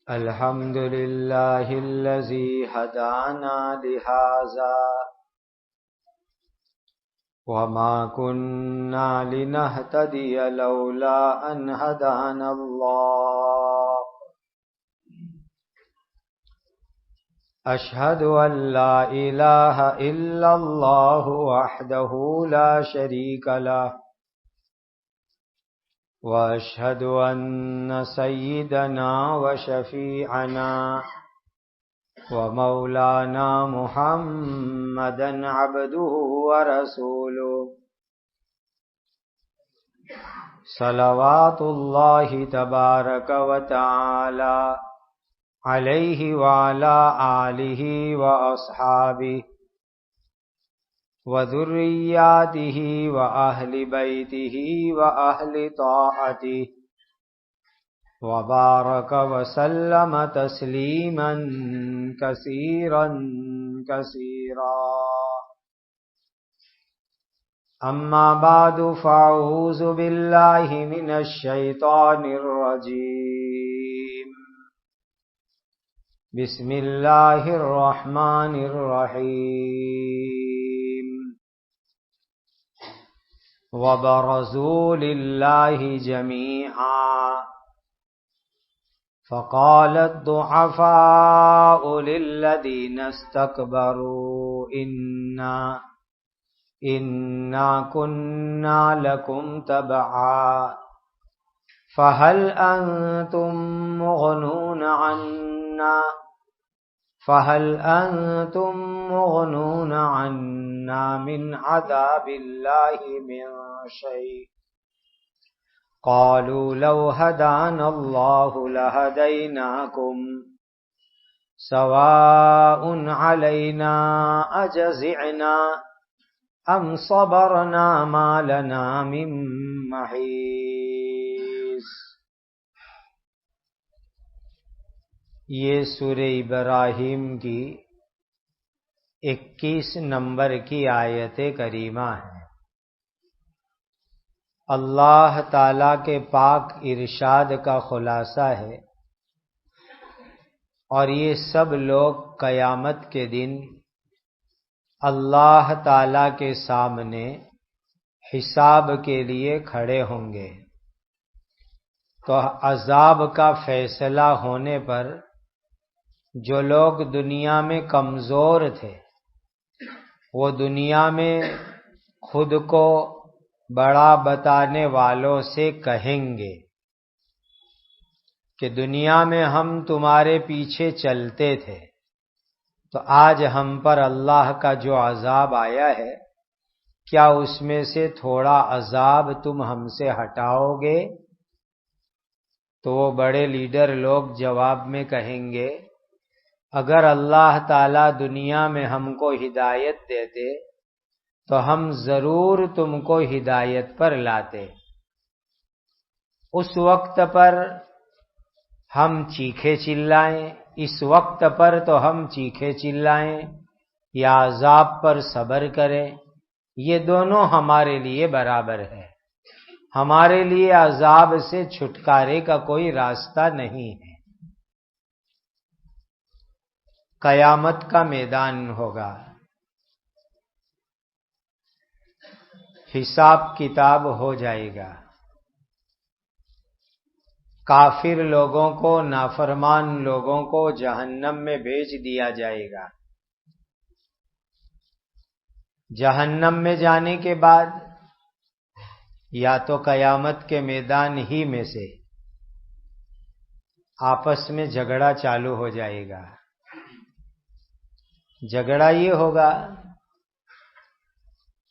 الحمد لله الذي هدانا لهذا وما كنا لنهتدي لولا أن هدانا الله أشهد أن لا إله إلا الله وحده لا شريك له وأشهد أن سيدنا وشفيعنا ومولانا محمدا عبده ورسوله صلوات الله تبارك وتعالى عليه وعلى آله وأصحابه وذرياته وأهل بيته وأهل طاعته وبارك وسلم تسليما كثيرا كثيرا أما بعد فأعوذ بالله من الشيطان الرجيم بسم الله الرحمن الرحيم وبرزوا لله جميعا فقال الضعفاء للذين استكبروا إنا كنا لكم تبعا فهل أنتم مغنون عنا من عذاب الله من شيء قالوا لو هدانا الله لهديناكم سواء علينا أجزعنا أم صبرنا ما لنا من محيص۔ یہ سورہ ابراہیم کی 21 نمبر کی آیت کریمہ ہے۔ اللہ تعالی کے پاک ارشاد کا خلاصہ ہے، اور یہ سب لوگ قیامت کے دن اللہ تعالی کے سامنے حساب کے لیے کھڑے ہوں گے، تو عذاب کا فیصلہ ہونے پر جو لوگ دنیا میں کمزور تھے وہ دنیا میں خود کو بڑا بتانے والوں سے کہیں گے کہ دنیا میں ہم تمہارے پیچھے چلتے تھے، تو آج ہم پر اللہ کا جو عذاب آیا ہے، کیا اس میں سے تھوڑا عذاب تم ہم سے ہٹاؤ گے؟ تو وہ بڑے لیڈر لوگ جواب میں کہیں گے، اگر اللہ تعالی دنیا میں ہم کو ہدایت دیتے تو ہم ضرور تم کو ہدایت پر لاتے۔ اس وقت پر ہم چیخے چلائیں، اس وقت پر تو ہم چیخے چلائیں یا عذاب پر صبر کریں، یہ دونوں ہمارے لیے برابر ہے۔ ہمارے لیے عذاب سے چھٹکارے کا کوئی راستہ نہیں ہے۔ قیامت کا میدان ہوگا، حساب کتاب ہو جائے گا، کافر لوگوں کو، نافرمان لوگوں کو جہنم میں بھیج دیا جائے گا۔ جہنم میں جانے کے بعد یا تو قیامت کے میدان ہی میں سے آپس میں جھگڑا چالو ہو جائے گا۔ جھگڑا یہ ہوگا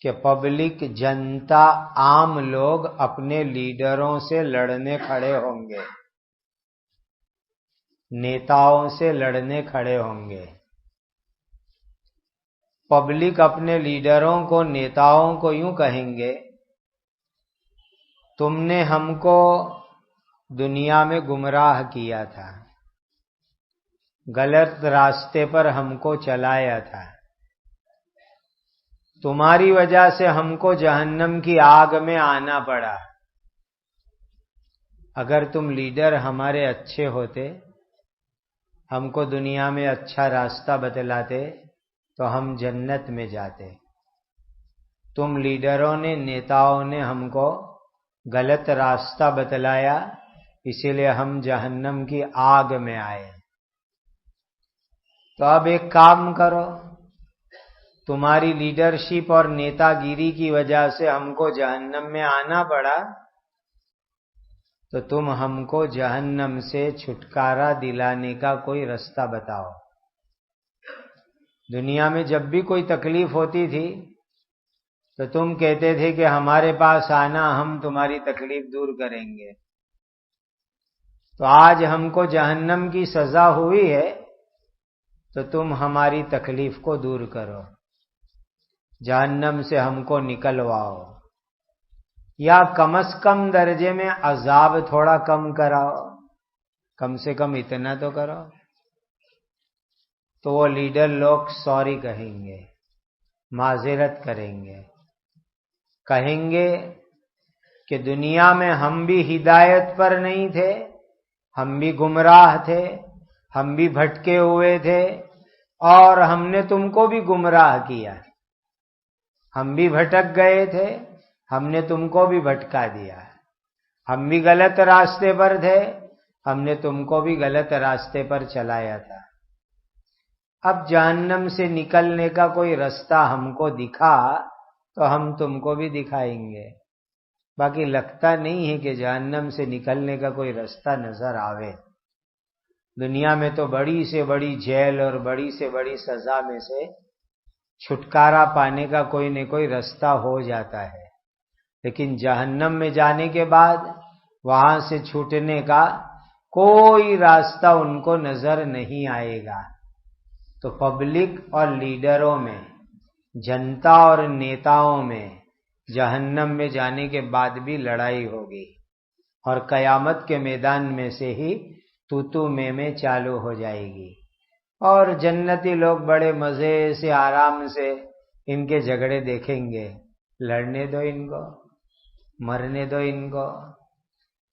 کہ پبلک، جنتا، عام لوگ اپنے لیڈروں سے لڑنے کھڑے ہوں گے، نیتاؤں سے لڑنے کھڑے ہوں گے۔ پبلک اپنے لیڈروں کو، نیتاؤں کو یوں کہیں گے، تم نے ہم کو دنیا میں گمراہ کیا تھا، غلط راستے پر ہم کو چلایا تھا، تمہاری وجہ سے ہم کو جہنم کی آگ میں آنا پڑا۔ اگر تم لیڈر ہمارے اچھے ہوتے ہم کو دنیا میں اچھا راستہ بتلاتے تو ہم جنت میں جاتے. تم لیڈروں نے، نیتاؤں نے ہم کو غلط راستہ بتلایا، اسی لیے ہم جہنم کی آگ میں آئے. تو اب ایک کام کرو، تمہاری لیڈرشپ اور نیتا گیری کی وجہ سے ہم کو جہنم میں آنا پڑا، تو تم ہم کو جہنم سے چھٹکارا دلانے کا کوئی راستہ بتاؤ. دنیا میں جب بھی کوئی تکلیف ہوتی تھی تو تم کہتے تھے کہ ہمارے پاس آنا، ہم تمہاری تکلیف دور کریں گے. تو آج ہم کو جہنم کی سزا ہوئی ہے تو تم ہماری تکلیف کو دور کرو، جہنم سے ہم کو نکلواؤ، یا کم از کم درجے میں عذاب تھوڑا کم کراؤ، کم سے کم اتنا تو کرو. تو وہ لیڈر لوگ سوری کہیں گے، معذرت کریں گے، کہیں گے کہ دنیا میں ہم بھی ہدایت پر نہیں تھے، ہم بھی گمراہ تھے، ہم بھی بھٹکے ہوئے تھے، اور ہم نے تم کو بھی گمراہ کیا. ہم بھی بھٹک گئے تھے، ہم نے تم کو بھی بھٹکا دیا. ہم بھی غلط راستے پر تھے، ہم نے تم کو بھی غلط راستے پر چلایا تھا. اب جہنم سے نکلنے کا کوئی راستہ ہم کو دکھا تو ہم تم کو بھی دکھائیں گے. باقی لگتا نہیں ہے کہ جہنم سے نکلنے کا کوئی راستہ نظر آوے. دنیا میں تو بڑی سے بڑی جیل اور بڑی سے بڑی سزا میں سے چھٹکارا پانے کا کوئی نہ کوئی راستہ ہو جاتا ہے، لیکن جہنم میں جانے کے بعد وہاں سے چھوٹنے کا کوئی راستہ ان کو نظر نہیں آئے گا. تو پبلک اور لیڈروں میں، جنتا اور نیتاؤں میں جہنم میں جانے کے بعد بھی لڑائی ہوگی، اور قیامت کے میدان میں سے ہی تو میں چالو ہو جائے گی. اور جنتی لوگ بڑے مزے سے، آرام سے ان کے جھگڑے دیکھیں گے. لڑنے دو ان کو، مرنے دو ان کو.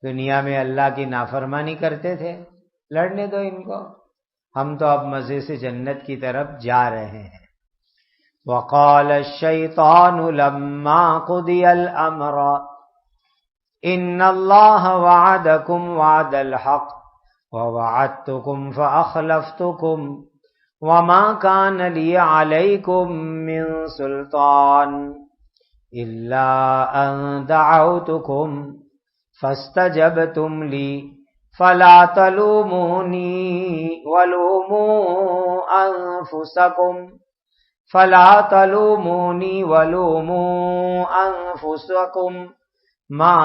دنیا میں اللہ کی نافرمانی کرتے تھے، لڑنے دو ان کو. ہم تو اب مزے سے جنت کی طرف جا رہے ہیں. وقال الشیطان لما قضی الامر ان اللہ وعدکم وعد الحق ووعدتکم فاخلفتکم وما كان لي عليكم من سلطان الا ان دعوتكم فاستجبتم لي فلا تلوموني ولوموا انفسكم ما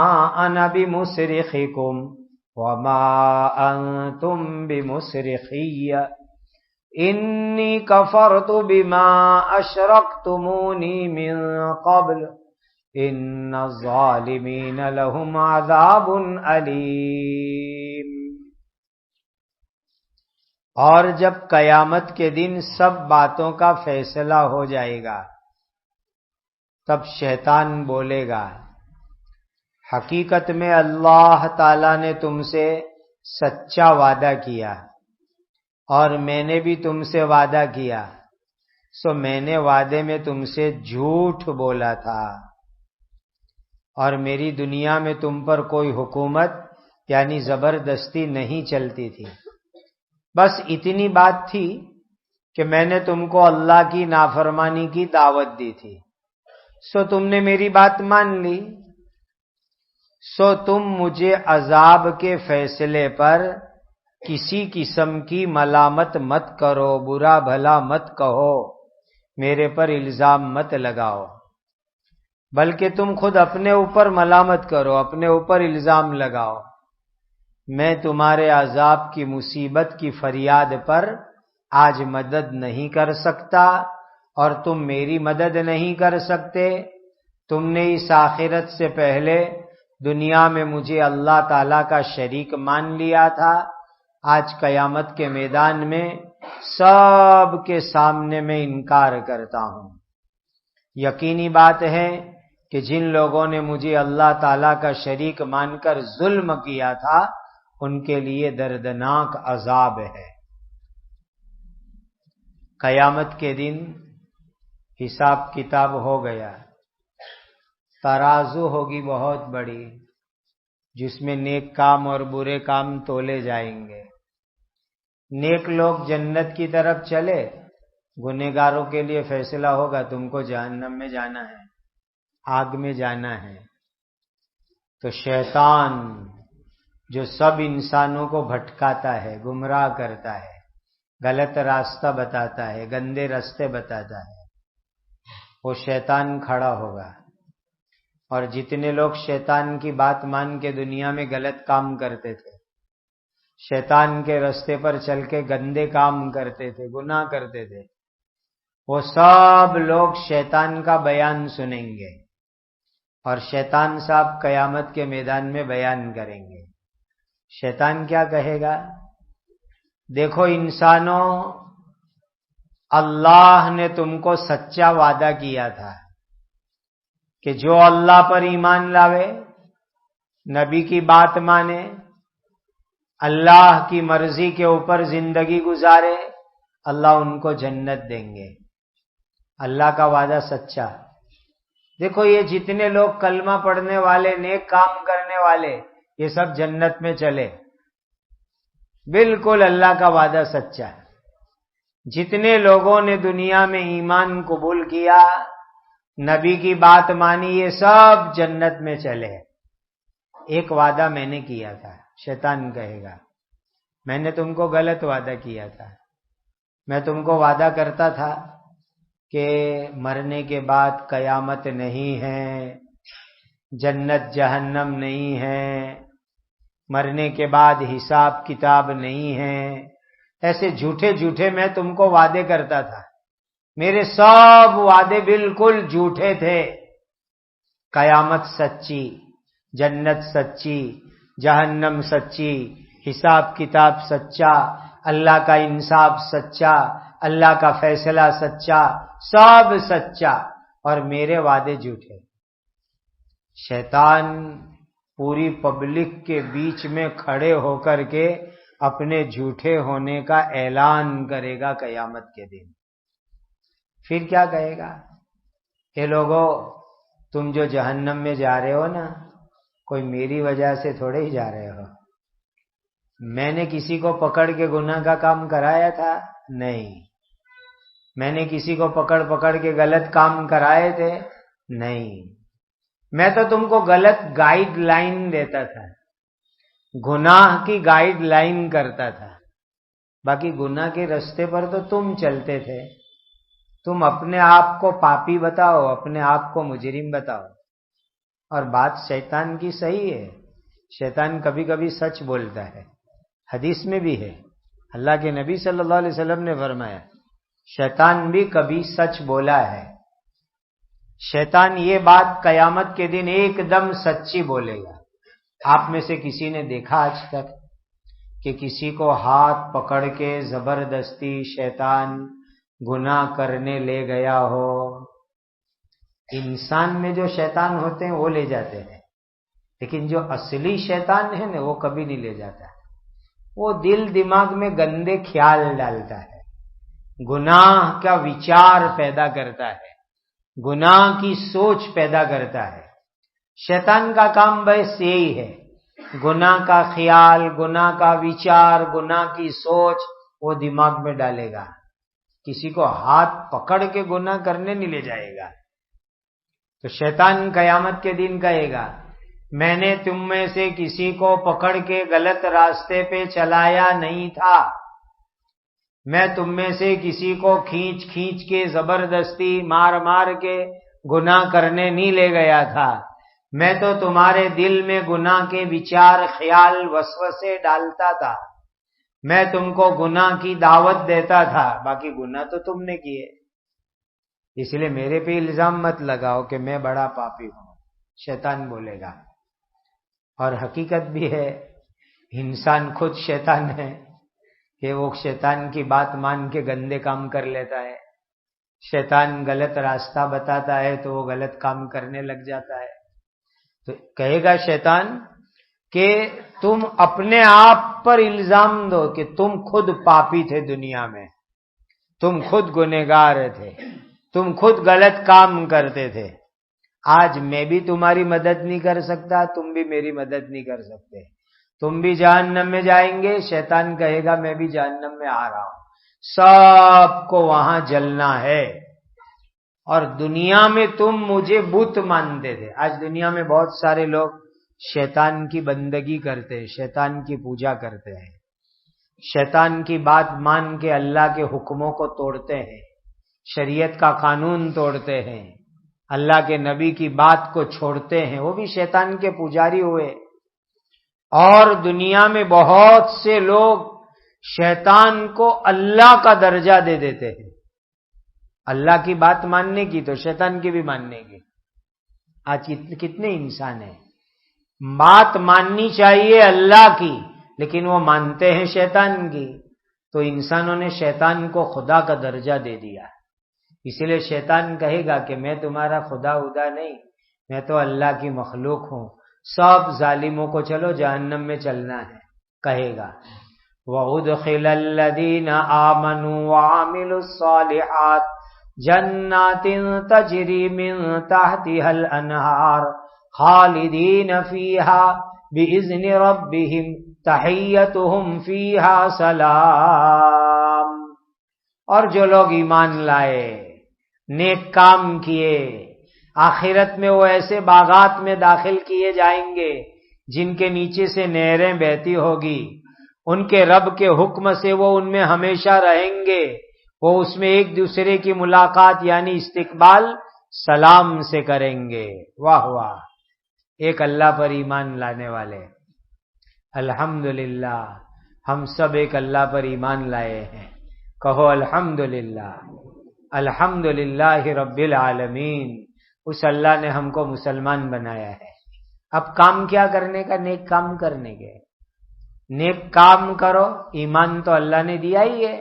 انا بمصرخكم وما انتم بمصرخي انی کفرت بما اشرکتمونی من قبل ان الظالمین لهم عذاب علیم. اور جب قیامت کے دن سب باتوں کا فیصلہ ہو جائے گا تب شیطان بولے گا، حقیقت میں اللہ تعالی نے تم سے سچا وعدہ کیا اور میں نے بھی تم سے وعدہ کیا، سو میں نے وعدے میں تم سے جھوٹ بولا تھا، اور میری دنیا میں تم پر کوئی حکومت یعنی زبردستی نہیں چلتی تھی. بس اتنی بات تھی کہ میں نے تم کو اللہ کی نافرمانی کی دعوت دی تھی، سو تم نے میری بات مان لی، سو تم مجھے عذاب کے فیصلے پر کسی قسم کی ملامت مت کرو، برا بھلا مت کہو، میرے پر الزام مت لگاؤ، بلکہ تم خود اپنے اوپر ملامت کرو، اپنے اوپر الزام لگاؤ. میں تمہارے عذاب کی مصیبت کی فریاد پر آج مدد نہیں کر سکتا اور تم میری مدد نہیں کر سکتے. تم نے اس آخرت سے پہلے دنیا میں مجھے اللہ تعالی کا شریک مان لیا تھا، آج قیامت کے میدان میں سب کے سامنے میں انکار کرتا ہوں. یقینی بات ہے کہ جن لوگوں نے مجھے اللہ تعالی کا شریک مان کر ظلم کیا تھا ان کے لیے دردناک عذاب ہے. قیامت کے دن حساب کتاب ہو گیا، ترازو ہوگی بہت بڑی، جس میں نیک کام اور برے کام تولے جائیں گے۔ نیک لوگ جنت کی طرف چلے، گنہگاروں کے لیے فیصلہ ہوگا تم کو جہنم میں جانا ہے، آگ میں جانا ہے۔ تو شیطان جو سب انسانوں کو بھٹکاتا ہے، گمراہ کرتا ہے، غلط راستہ بتاتا ہے، گندے راستے بتاتا ہے، وہ شیطان کھڑا ہوگا۔ اور جتنے لوگ شیطان کی بات مان کے دنیا میں غلط کام کرتے تھے، شیطان کے راستے پر چل کے گندے کام کرتے تھے، گناہ کرتے تھے، وہ سب لوگ شیطان کا بیان سنیں گے، اور شیطان صاحب قیامت کے میدان میں بیان کریں گے۔ شیطان کیا کہے گا؟ دیکھو انسانوں، اللہ نے تم کو سچا وعدہ کیا تھا کہ جو اللہ پر ایمان لاوے، نبی کی بات مانے، اللہ کی مرضی کے اوپر زندگی گزارے، اللہ ان کو جنت دیں گے۔ اللہ کا وعدہ سچا۔ دیکھو یہ جتنے لوگ کلمہ پڑھنے والے، نیک کام کرنے والے، یہ سب جنت میں چلے، بالکل اللہ کا وعدہ سچا ہے۔ جتنے لوگوں نے دنیا میں ایمان قبول کیا، نبی کی بات مانی، یہ سب جنت میں چلے۔ ایک وعدہ میں نے کیا تھا، شیطان کہے گا میں نے تم کو غلط وعدہ کیا تھا۔ میں تم کو وعدہ کرتا تھا کہ مرنے کے بعد قیامت نہیں ہے، جنت جہنم نہیں ہے، مرنے کے بعد حساب کتاب نہیں ہے، ایسے جھوٹے جھوٹے میں تم کو وعدے کرتا تھا۔ میرے سب وعدے بالکل جھوٹے تھے۔ قیامت سچی، جنت سچی، جہنم سچی، حساب کتاب سچا، اللہ کا انصاف سچا، اللہ کا فیصلہ سچا، سب سچا، اور میرے وعدے جھوٹے۔ شیطان پوری پبلک کے بیچ میں کھڑے ہو کر کے اپنے جھوٹے ہونے کا اعلان کرے گا قیامت کے دن۔ پھر کیا کہے گا؟ اے لوگو، تم جو جہنم میں جا رہے ہو نا، کوئی میری وجہ سے تھوڑے ہی جا رہے ہو۔ میں نے کسی کو پکڑ کے گناہ کا کام کرایا تھا؟ نہیں۔ میں نے کسی کو پکڑ کے غلط کام کرائے تھے؟ نہیں۔ میں تو تم کو غلط گائیڈ لائن دیتا تھا، گناہ کی گائیڈ لائن کرتا تھا، باقی گناہ کے رستے پر تو تم چلتے تھے۔ تم اپنے آپ کو پاپی بتاؤ، اپنے آپ کو مجرم بتاؤ۔ اور بات شیطان کی صحیح ہے، شیطان کبھی کبھی سچ بولتا ہے، حدیث میں بھی ہے، اللہ کے نبی صلی اللہ علیہ وسلم نے فرمایا شیطان بھی کبھی سچ بولا ہے۔ شیطان یہ بات قیامت کے دن ایک دم سچی بولے گا۔ آپ میں سے کسی نے دیکھا آج تک کہ کسی کو ہاتھ پکڑ کے زبردستی شیطان گناہ کرنے لے گیا ہو؟ انسان میں جو شیطان ہوتے ہیں وہ لے جاتے ہیں، لیکن جو اصلی شیطان ہے نا وہ کبھی نہیں لے جاتا ہے۔ وہ دل دماغ میں گندے خیال ڈالتا ہے، گناہ کا وچار پیدا کرتا ہے، گناہ کی سوچ پیدا کرتا ہے۔ شیطان کا کام بس یہی ہے، گناہ کا خیال، گناہ کا وچار، گناہ کی سوچ وہ دماغ میں ڈالے گا، کسی کو ہاتھ پکڑ کے گناہ کرنے نہیں لے جائے گا۔ تو شیطان قیامت کے دن کہے گا میں نے تم میں سے کسی کو پکڑ کے غلط راستے پہ چلایا نہیں تھا، میں تم میں سے کسی کو کھینچ کے زبردستی مار کے گناہ کرنے نہیں لے گیا تھا، میں تو تمہارے دل میں گناہ کے وچار، خیال، وسوسے ڈالتا تھا، میں تم کو گناہ کی دعوت دیتا تھا، باقی گناہ تو تم نے کیے، اس لیے میرے پہ الزام مت لگاؤ کہ میں بڑا پاپی ہوں۔ شیطان بولے گا۔ اور حقیقت بھی ہے، انسان خود شیطان ہے کہ وہ شیطان کی بات مان کے گندے کام کر لیتا ہے۔ شیطان غلط راستہ بتاتا ہے تو وہ غلط کام کرنے لگ جاتا ہے۔ تو کہے گا شیطان کہ تم اپنے آپ پر الزام دو کہ تم خود پاپی تھے دنیا میں، تم خود گنہگار تھے، تم خود غلط کام کرتے تھے. آج میں بھی تمہاری مدد نہیں کر سکتا، تم بھی میری مدد نہیں کر سکتے. تم بھی جہنم میں جائیں گے، شیطان کہے گا میں بھی جہنم میں آ رہا ہوں. سب کو وہاں جلنا ہے. اور دنیا میں تم مجھے بت مانتے تھے. آج دنیا میں بہت سارے لوگ شیطان کی بندگی کرتے ہیں، شیطان کی پوجا کرتے ہیں، شیطان کی بات مان کے اللہ کے حکموں کو توڑتے ہیں، شریعت کا قانون توڑتے ہیں، اللہ کے نبی کی بات کو چھوڑتے ہیں، وہ بھی شیطان کے پجاری ہوئے. اور دنیا میں بہت سے لوگ شیطان کو اللہ کا درجہ دے دیتے ہیں. اللہ کی بات ماننے کی تو شیطان کی بھی ماننے کی. آج کتنے انسان ہیں بات ماننی چاہیے اللہ کی لیکن وہ مانتے ہیں شیطان کی. تو انسانوں نے شیطان کو خدا کا درجہ دے دیا. اسی لیے شیطان کہے گا کہ میں تمہارا خدا نہیں، میں تو اللہ کی مخلوق ہوں. سب ظالموں کو چلو جہنم میں چلنا ہے کہے گا. وَأُدْخِلَ الَّذِينَ آمَنُوا وَعَمِلُوا الصَّالِحَاتِ جَنَّاتٍ تَجْرِي مِن تَحْتِهَا الْأَنْهَارُ خَالِدِينَ فِيهَا بِإِذْنِ رَبِّهِمْ تَحِيَّتُهُمْ فِيهَا سَلَامٌ. اور جو لوگ ایمان لائے، نیک کام کیے، آخرت میں وہ ایسے باغات میں داخل کیے جائیں گے جن کے نیچے سے نہریں بہتی ہوگی. ان کے رب کے حکم سے وہ ان میں ہمیشہ رہیں گے. وہ اس میں ایک دوسرے کی ملاقات یعنی استقبال سلام سے کریں گے. واہ واہ. ایک اللہ پر ایمان لانے والے، الحمدللہ ہم سب ایک اللہ پر ایمان لائے ہیں. کہو الحمدللہ، الحمدللہ رب العالمین. اس اللہ نے ہم کو مسلمان بنایا ہے. اب کام کیا کرنے کا؟ نیک کام کرنے کے. نیک کام کرو، ایمان تو اللہ نے دیا ہی ہے.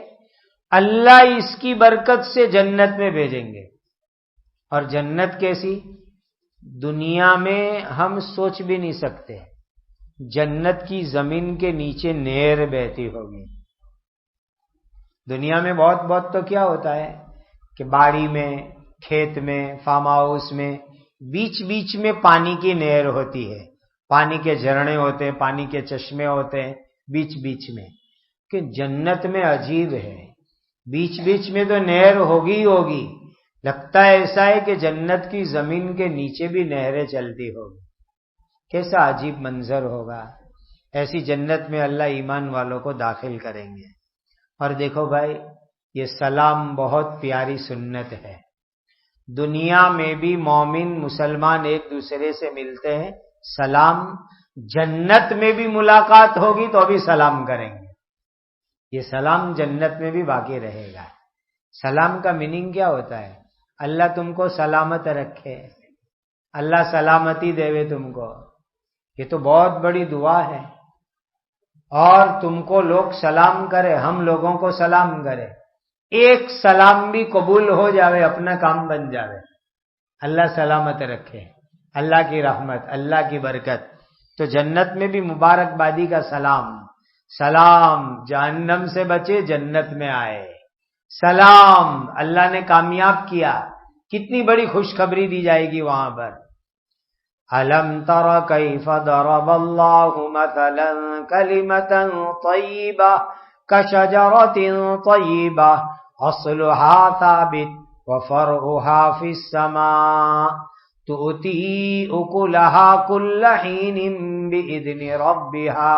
اللہ اس کی برکت سے جنت میں بھیجیں گے. اور جنت کیسی؟ دنیا میں ہم سوچ بھی نہیں سکتے. جنت کی زمین کے نیچے نہر بہتی ہوگی. دنیا میں بہت تو کیا ہوتا ہے کہ باڑی میں، کھیت میں، فارم ہاؤس میں بیچ بیچ میں پانی کی نہر ہوتی ہے، پانی کے جھرنے ہوتے ہیں، پانی کے چشمے ہوتے ہیں بیچ بیچ میں. کہ جنت میں عجیب ہے، بیچ بیچ میں تو نہر ہوگی. لگتا ہے ایسا ہے کہ جنت کی زمین کے نیچے بھی نہریں چلتی ہوگی. کیسا عجیب منظر ہوگا. ایسی جنت میں اللہ ایمان والوں کو داخل کریں گے. اور دیکھو بھائی، یہ سلام بہت پیاری سنت ہے. دنیا میں بھی مومن مسلمان ایک دوسرے سے ملتے ہیں، سلام. جنت میں بھی ملاقات ہوگی تو ابھی سلام کریں گے. یہ سلام جنت میں بھی باقی رہے گا. سلام کا میننگ کیا ہوتا ہے؟ اللہ تم کو سلامت رکھے، اللہ سلامتی دے تم کو. یہ تو بہت بڑی دعا ہے. اور تم کو لوگ سلام کرے، ہم لوگوں کو سلام کرے، ایک سلام بھی قبول ہو جاوے، اپنا کام بن جاوے. اللہ سلامت رکھے، اللہ کی رحمت، اللہ کی برکت. تو جنت میں بھی مبارکبادی کا سلام. سلام، جہنم سے بچے جنت میں آئے. سلام، اللہ نے کامیاب کیا. کتنی بڑی خوشخبری دی جائے گی وہاں پر. أَلَمْ تَرَ كَيْفَ ضَرَبَ اللَّهُ مَثَلًا كَلِمَةً طَيِّبَةً كَشَجَرَةٍ طَيِّبَةٍ أَصْلُهَا ثَابِتٌ وَفَرْعُهَا فِي السَّمَاءِ تُؤْتِي أُكُلَهَا كُلَّ حِينٍ بِإِذْنِ رَبِّهَا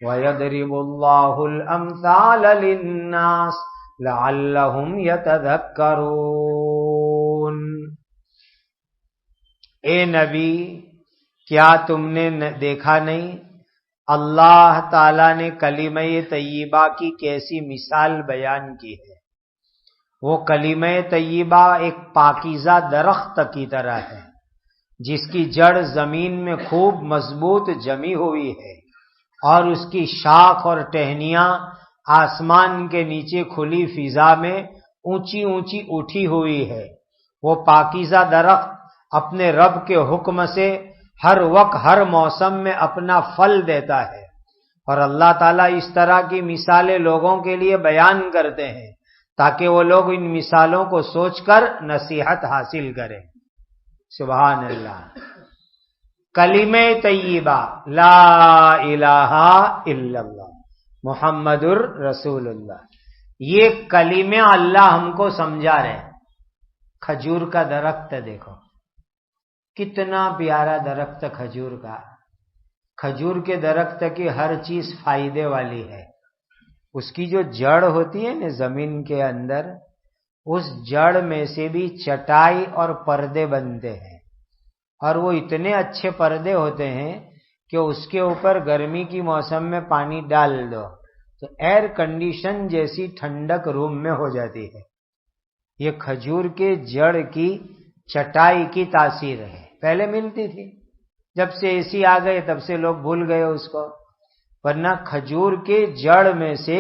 وَيَضْرِبُ اللَّهُ الْأَمْثَالَ لِلنَّاسِ لَعَلَّهُمْ يَتَذَكَّرُونَ. اے نبی، کیا تم نے دیکھا نہیں اللہ تعالی نے کلمہ طیبہ کی کیسی مثال بیان کی ہے. وہ کلمہ طیبہ ایک پاکیزہ درخت کی طرح ہے جس کی جڑ زمین میں خوب مضبوط جمی ہوئی ہے اور اس کی شاخ اور ٹہنیاں آسمان کے نیچے کھلی فضا میں اونچی اونچی اٹھی ہوئی ہے. وہ پاکیزہ درخت اپنے رب کے حکم سے ہر وقت ہر موسم میں اپنا پھل دیتا ہے. اور اللہ تعالیٰ اس طرح کی مثالیں لوگوں کے لیے بیان کرتے ہیں تاکہ وہ لوگ ان مثالوں کو سوچ کر نصیحت حاصل کریں۔ سبحان اللہ۔ کلمہ طیبہ لا الہ الا اللہ محمد الرسول اللہ، یہ کلمہ اللہ ہم کو سمجھا رہے ہیں۔ کھجور کا درخت دیکھو، کتنا پیارا درخت کھجور کا۔ کھجور کے درخت کی ہر چیز فائدے والی ہے۔ اس کی جو جڑ ہوتی ہے نا زمین کے اندر، اس جڑ میں سے بھی چٹائی اور پردے بنتے ہیں، اور وہ اتنے اچھے پردے ہوتے ہیں کہ اس کے اوپر گرمی کی موسم میں پانی ڈال دو تو ایئر کنڈیشن جیسی ٹھنڈک روم میں ہو جاتی ہے۔ یہ کھجور کے جڑ کی چٹائی کی تاثیر ہے۔ پہلے ملتی تھی، جب سے اے سی آ گئے تب سے لوگ بھول گئے اس کو، ورنہ کھجور کے جڑ میں سے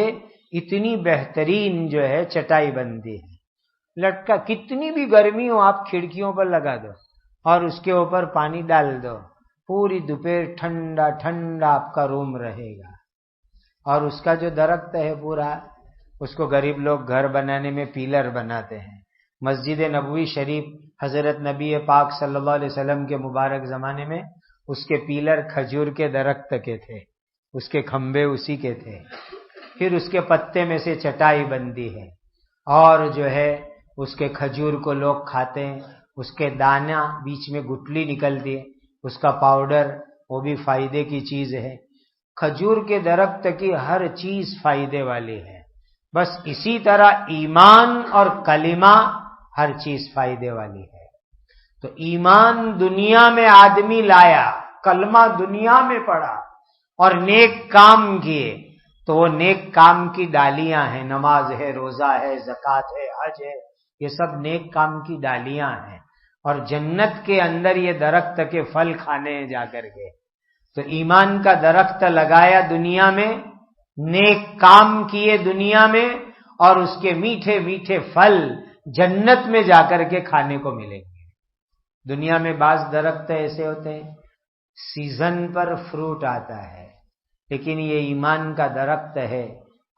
اتنی بہترین جو ہے چٹائی بنتی ہے۔ لٹکا کتنی بھی گرمی ہو آپ کھڑکیوں پر لگا دو اور اس کے اوپر پانی ڈال دو، پوری دوپہر ٹھنڈا ٹھنڈا آپ کا روم رہے گا۔ اور اس کا جو درخت ہے پورا، اس کو غریب لوگ گھر بنانے میں پیلر بناتے ہیں۔ مسجد نبوی شریف حضرت نبی پاک صلی اللہ علیہ وسلم کے مبارک زمانے میں اس کے پیلر کھجور کے درخت کے تھے، اس کے کھمبے اسی کے تھے۔ پھر اس کے پتے میں سے چٹائی بنتی ہے، اور جو ہے اس کے کھجور کو لوگ کھاتے ہیں، اس کے دانہ بیچ میں گٹلی نکلتی ہے، اس کا پاؤڈر، وہ بھی فائدے کی چیز ہے۔ کھجور کے درخت کی ہر چیز فائدے والی ہے۔ بس اسی طرح ایمان اور کلمہ ہر چیز فائدے والی ہے۔ تو ایمان دنیا میں آدمی لایا، کلمہ دنیا میں پڑھا اور نیک کام کیے، تو وہ نیک کام کی ڈالیاں ہیں۔ نماز ہے، روزہ ہے، زکوٰۃ ہے، حج ہے، یہ سب نیک کام کی ڈالیاں ہیں، اور جنت کے اندر یہ درخت کے پھل کھانے ہیں جا کر کے۔ تو ایمان کا درخت لگایا دنیا میں، نیک کام کیے دنیا میں، اور اس کے میٹھے میٹھے پھل جنت میں جا کر کے کھانے کو ملیں گے۔ دنیا میں بعض درخت ایسے ہوتے ہیں سیزن پر فروٹ آتا ہے، لیکن یہ ایمان کا درخت ہے،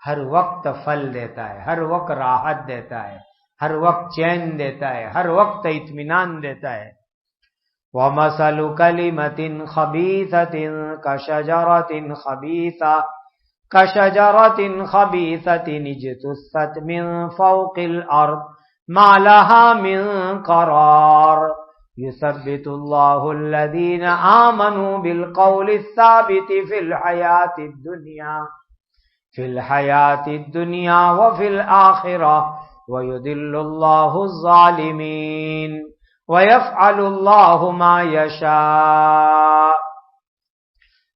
ہر وقت پھل دیتا ہے، ہر وقت راحت دیتا ہے، ہر وقت چین دیتا ہے، ہر وقت اطمینان دیتا ہے۔ وَمَثَلُ كَلِمَةٍ خَبِيثَةٍ كَشَجَرَةٍ خَبِيثَةٍ اجْتُثَّتْ مِنْ فَوْقِ الْأَرْضِ مَا لَهَا مِنْ قَرَارٍ يُثَبِّتُ اللَّهُ الَّذِينَ آمَنُوا بِالْقَوْلِ الثَّابِتِ فِي الْحَيَاةِ الدُّنْيَا وَفِي الْآخِرَةِ وَيُضِلُّ اللَّهُ الظَّالِمِينَ وَيَفْعَلُ اللَّهُ مَا يَشَاءُ۔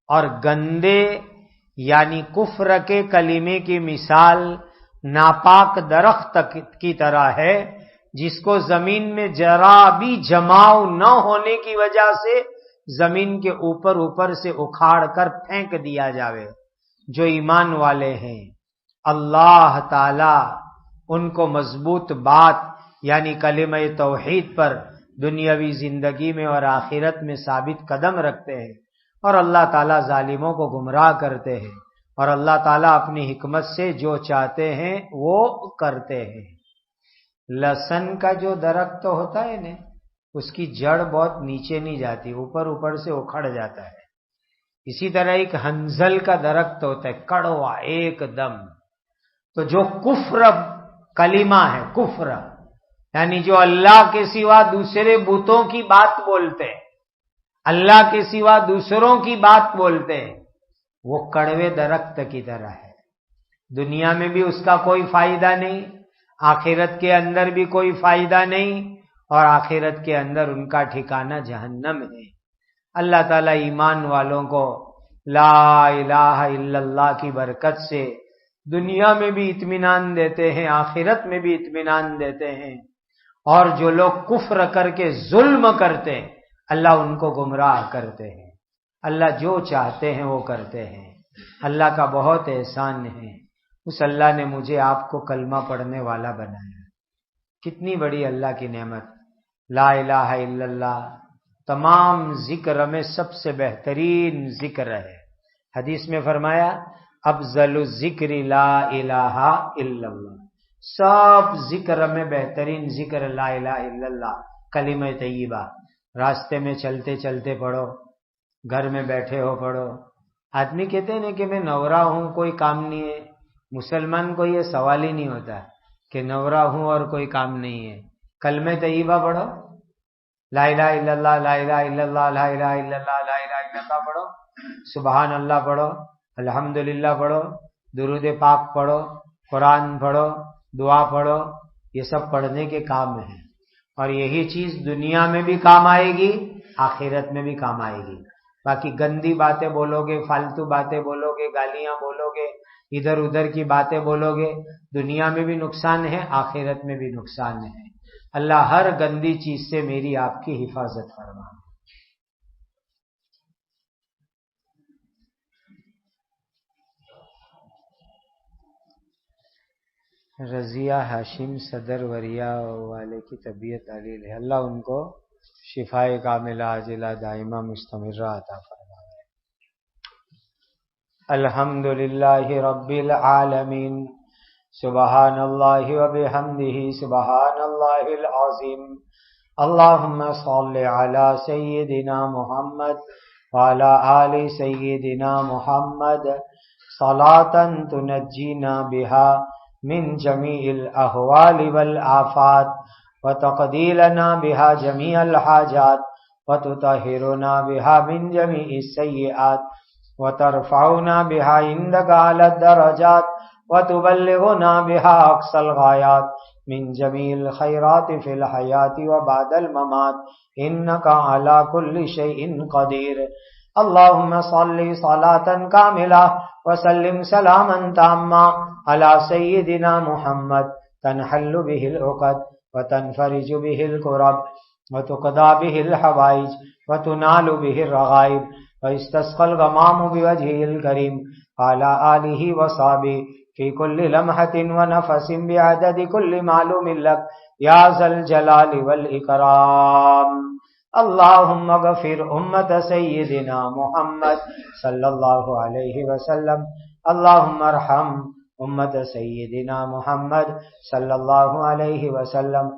اور گندے یعنی کفر کے کلمے کی مثال ناپاک درخت کی طرح ہے، جس کو زمین میں ذرا بھی جماؤ نہ ہونے کی وجہ سے زمین کے اوپر سے اکھاڑ کر پھینک دیا جاوے۔ جو ایمان والے ہیں اللہ تعالی ان کو مضبوط بات یعنی کلمہ توحید پر دنیاوی زندگی میں اور آخرت میں ثابت قدم رکھتے ہیں، اور اللہ تعالیٰ ظالموں کو گمراہ کرتے ہیں، اور اللہ تعالیٰ اپنی حکمت سے جو چاہتے ہیں وہ کرتے ہیں۔ لہسن کا جو درخت ہوتا ہے نا، اس کی جڑ بہت نیچے نہیں جاتی، اوپر سے اکھڑ جاتا ہے۔ اسی طرح ایک ہنزل کا درخت ہوتا ہے، کڑوا ایک دم۔ تو جو کفر کلمہ ہے، کفر یعنی جو اللہ کے سوا دوسرے بتوں کی بات بولتے ہیں، اللہ کے سوا دوسروں کی بات بولتے ہیں، وہ کڑوے درخت کی طرح ہے۔ دنیا میں بھی اس کا کوئی فائدہ نہیں، آخرت کے اندر بھی کوئی فائدہ نہیں، اور آخرت کے اندر ان کا ٹھکانہ جہنم ہے۔ اللہ تعالیٰ ایمان والوں کو لا الہ الا اللہ کی برکت سے دنیا میں بھی اطمینان دیتے ہیں، آخرت میں بھی اطمینان دیتے ہیں، اور جو لوگ کفر کر کے ظلم کرتے ہیں اللہ ان کو گمراہ کرتے ہیں۔ اللہ جو چاہتے ہیں وہ کرتے ہیں۔ اللہ کا بہت احسان ہے، اس اللہ نے مجھے آپ کو کلمہ پڑھنے والا بنایا۔ کتنی بڑی اللہ کی نعمت۔ لا الہ الا اللہ تمام ذکر میں سب سے بہترین ذکر ہے۔ حدیث میں فرمایا افضل الذکر لا الہ الا اللہ، سب ذکر میں بہترین ذکر لا الہ الا اللہ، کلمہ طیبہ، راستے میں چلتے چلتے پڑھو، گھر میں بیٹھے ہو پڑھو۔ آدمی کہتے ہیں نا کہ میں نورا ہوں کوئی کام نہیں ہے، مسلمان کو یہ سوال ہی نہیں ہوتا کہ نورا ہوں اور کوئی کام نہیں ہے۔ کلمہ طیبہ پڑھو، لا الہ الا اللہ، لا الہ الا اللہ، لا الہ الا اللہ، لا الہ الا اللہ پڑھو، سبحان اللہ پڑھو، الحمدللہ پڑھو، درود پاک پڑھو، قرآن پڑھو، دعا پڑھو، یہ سب پڑھنے کے کام ہیں، اور یہی چیز دنیا میں بھی کام آئے گی، آخرت میں بھی کام آئے گی۔ باقی گندی باتیں بولو گے، فالتو باتیں بولو گے، گالیاں بولو گے، ادھر ادھر کی باتیں بولو گے، دنیا میں بھی نقصان ہے، آخرت میں بھی نقصان ہے۔ اللہ ہر گندی چیز سے میری آپ کی حفاظت فرما۔ رضیہ ہاشم صدر وریا والے کی طبیعت علیل ہے، اللہ ان کو شفائے کاملہ عاجلہ دائمہ مستمرہ عطا فرمائے۔ الحمدللہ رب العالمین، سبحان اللہ وبحمدہ، سبحان اللہ العظیم۔ اللہم صل علی سیدنا محمد وعلی آل سیدنا محمد صلاۃ تنجینا بہا من جمیع الاحوال والآفات وتقضی لنا بها جمیع الحاجات وتطہرنا بها من جمیع السیئات وترفعنا بها عندك على الدرجات وتبلغنا بها اقصى الغایات من جمیع الخیرات فی الحیاة وبعد الممات انك على كل شیء قدیر۔ اللہم صلی صلاة کاملہ وسلم سلاما تاما على سیدنا محمد تنحل به العقد وتنفرج به الكرب وتقضى به الحوائج وتنال به الرغائب ويستسقى الغمام بوجهه الكريم على آله وصحبه في كل لمحة ونفس بعدد كل معلوم لك يا ذا الجلال والإكرام۔ اللهم اغفر امت سیدنا محمد صلی اللہ علیہ وسلم، اللهم ارحم امت سیدنا محمد صلی اللہ علیہ وسلم،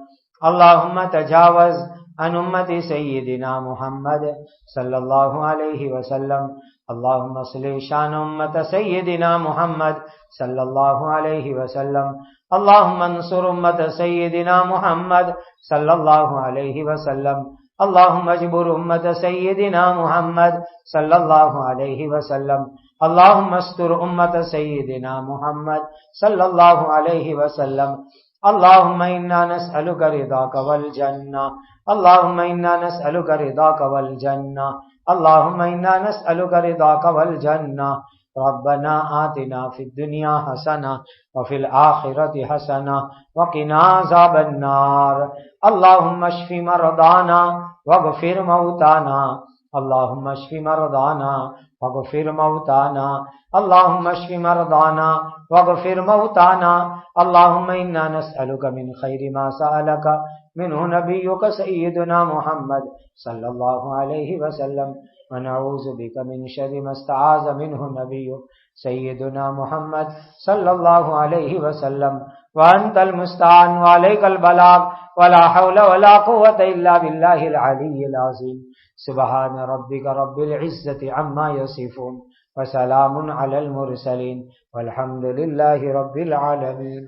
اللهم تجاوز عن امت سیدنا محمد صلی اللہ علیہ وسلم، اللهم اصلح شان امت سیدنا محمد صلی اللہ علیہ وسلم، اللهم انصر امت سیدنا محمد صلی اللہ علیہ وسلم، اللهم اجبر امت سیدنا محمد صلی اللہ علیہ وسلم، اللهم استر امت سیدنا محمد صلی اللہ علیہ وسلم، اللهم انا نسألك رضاك والجنة، اللهم انا نسألك رضاك والجنة، اللهم انا نسألك رضاك والجنة۔ ربنا آتنا في الدنيا حسنة وفي الآخرة حسنة وقنا عذاب النار۔ اللهم اشف مرضانا واغفر موتانا، اللهم اشف مرضانا واغفر موتانا، اللهم اشف مرضانا واغفر موتانا، اللهم إنا نسألك من خير ما سألك منه نبيك سيدنا محمد صلى الله عليه وسلم، ونعوذ بك من شر ما استعاذ منه نبيك سيدنا محمد صلى الله عليه وسلم، وأنت المستعان وعليك البلاغ، ولا حول ولا قوة إلا بالله العلي العظيم۔ سبحان ربك رب العزة عما يصفون وسلام على المرسلين والحمد لله رب العالمين۔